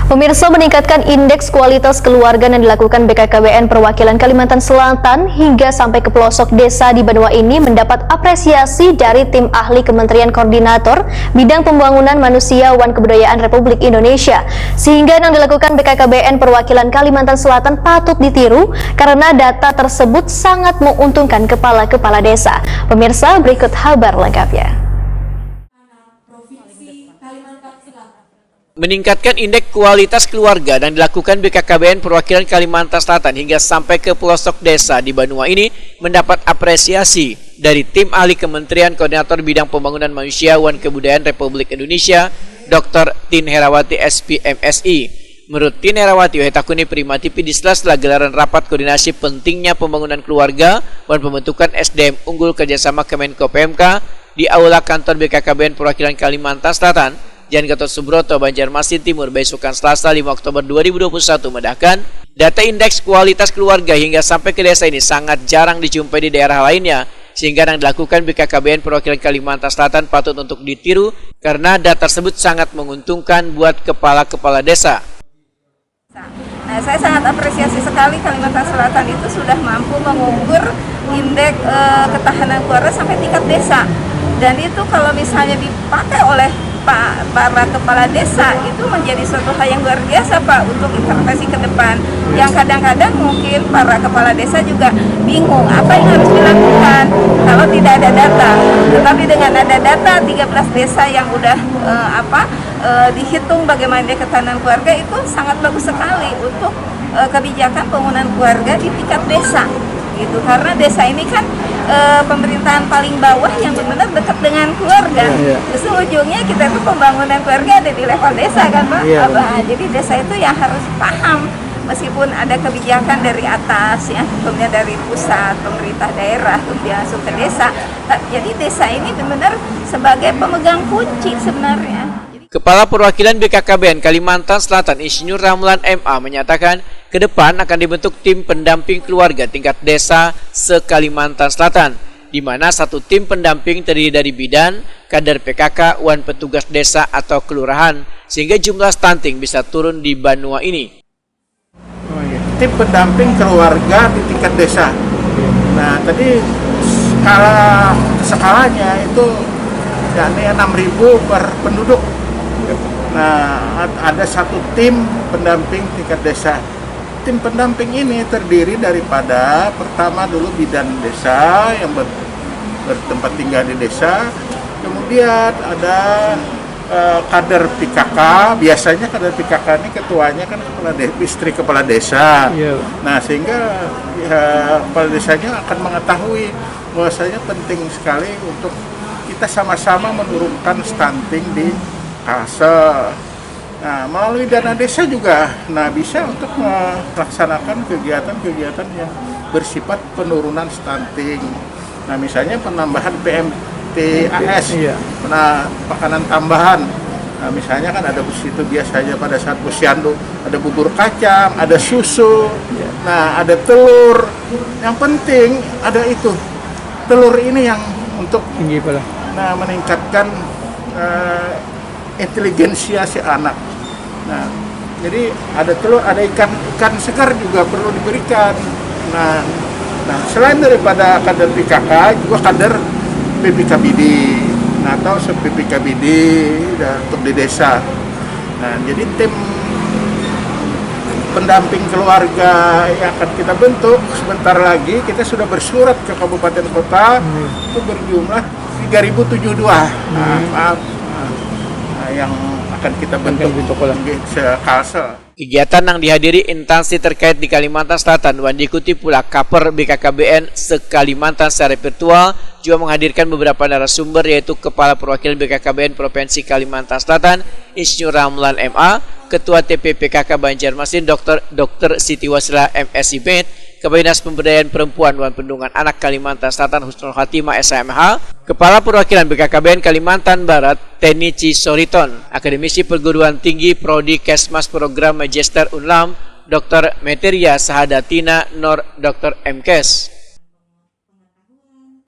Pemirsa, meningkatkan indeks kualitas keluarga yang dilakukan BKKBN Perwakilan Kalimantan Selatan hingga sampai ke pelosok desa di Banua ini mendapat apresiasi dari tim ahli Kementerian Koordinator Bidang Pembangunan Manusia dan Kebudayaan Republik Indonesia. Sehingga yang dilakukan BKKBN Perwakilan Kalimantan Selatan patut ditiru karena data tersebut sangat menguntungkan kepala-kepala desa. Pemirsa, berikut kabar lengkapnya. Meningkatkan indeks kualitas keluarga dan dilakukan BKKBN Perwakilan Kalimantan Selatan hingga sampai ke pelosok desa di Banua ini mendapat apresiasi dari tim ahli Kementerian Koordinator Bidang Pembangunan Manusia dan Kebudayaan Republik Indonesia, Dr. Tin Herawati SPMSI. Menurut Tin Herawati, Wetakuni Primatipi di sela-sela gelaran rapat koordinasi pentingnya pembangunan keluarga dan pembentukan SDM unggul kerjasama Kemenko PMK di Aula Kantor BKKBN Perwakilan Kalimantan Selatan, Jalan Gatot Subroto, Banjarmasin Timur, besokan Selasa 5 Oktober 2021 mendahkan data indeks kualitas keluarga hingga sampai ke desa ini sangat jarang dijumpai di daerah lainnya, sehingga yang dilakukan BKKBN Perwakilan Kalimantan Selatan patut untuk ditiru karena data tersebut sangat menguntungkan buat kepala-kepala desa. Nah, saya sangat apresiasi sekali Kalimantan Selatan itu sudah mampu mengukur indeks ketahanan keluarga sampai tingkat desa, dan itu kalau misalnya dipakai oleh para kepala desa itu menjadi suatu hal yang luar biasa, Pak, untuk intervensi ke depan. Yang kadang-kadang mungkin para kepala desa juga bingung apa yang harus dilakukan kalau tidak ada data. Tetapi dengan ada data 13 desa yang udah dihitung bagaimana ketahanan keluarga, itu sangat bagus sekali untuk kebijakan pembangunan keluarga di tingkat desa. Gitu, karena desa ini kan pemerintahan paling bawah yang benar-benar dekat dengan keluarga. Justru ujungnya kita itu pembangunan keluarga ada di level desa kan, Pak. Jadi desa itu ya harus paham, meskipun ada kebijakan dari atas ya, kemudian dari pusat, pemerintah daerah, kemudian langsung ke desa. Jadi desa ini benar-benar sebagai pemegang kunci sebenarnya. Kepala Perwakilan BKKBN Kalimantan Selatan Insinyur Ramlan MA menyatakan ke depan akan dibentuk tim pendamping keluarga tingkat desa se-Kalimantan Selatan, di mana satu tim pendamping terdiri dari bidan, kader PKK, dan petugas desa atau kelurahan, sehingga jumlah stunting bisa turun di Banua ini. Tim pendamping keluarga di tingkat desa. Nah, tadi skalanya itu yakni 6.000 per penduduk. Nah, ada satu tim pendamping tingkat desa. Tim pendamping ini terdiri daripada pertama dulu bidan desa yang bertempat tinggal di desa, kemudian ada kader PKK. Biasanya kader PKK ini ketuanya kan istri kepala desa. Nah, sehingga kepala desanya akan mengetahui bahwasanya penting sekali untuk kita sama-sama menurunkan stunting di Kalsel. Nah, melalui dana desa juga bisa untuk melaksanakan kegiatan-kegiatan yang bersifat penurunan stunting. Nah, misalnya penambahan PMTAS, makanan tambahan. Nah, misalnya kan ada itu biasanya pada saat posyandu ada bubur kacang, ada susu, nah ada telur. Yang penting ada itu telur ini yang untuk meningkatkan inteligensia si anak. Nah, jadi ada telur, ada ikan segar juga perlu diberikan. Nah, selain daripada kader PKK, juga kader PPKBD, atau sub-PPKBD untuk di desa. Nah, jadi tim pendamping keluarga yang akan kita bentuk sebentar lagi, kita sudah bersurat ke kabupaten kota itu berjumlah 3.072. Yang akan kita bentuk Kalsel. Kegiatan yang dihadiri instansi terkait di Kalimantan Selatan dan diikuti pula Kaper BKKBN se-Kalimantan secara virtual, juga menghadirkan beberapa narasumber yaitu Kepala Perwakilan BKKBN Provinsi Kalimantan Selatan Insinyur Ramlan MA, Ketua TPPKK Banjarmasin Dr. Siti Wasila MSIB, Kepala Dinas Pemberdayaan Perempuan dan Perlindungan Anak Kalimantan Selatan Husnul Khatimah SMH, Kepala Perwakilan BKKBN Kalimantan Barat Tenici Soriton, Akademisi Perguruan Tinggi Prodi Kesmas Program Magister Unlam Dr. Meteria Sahadatina Nur Dr. MKes.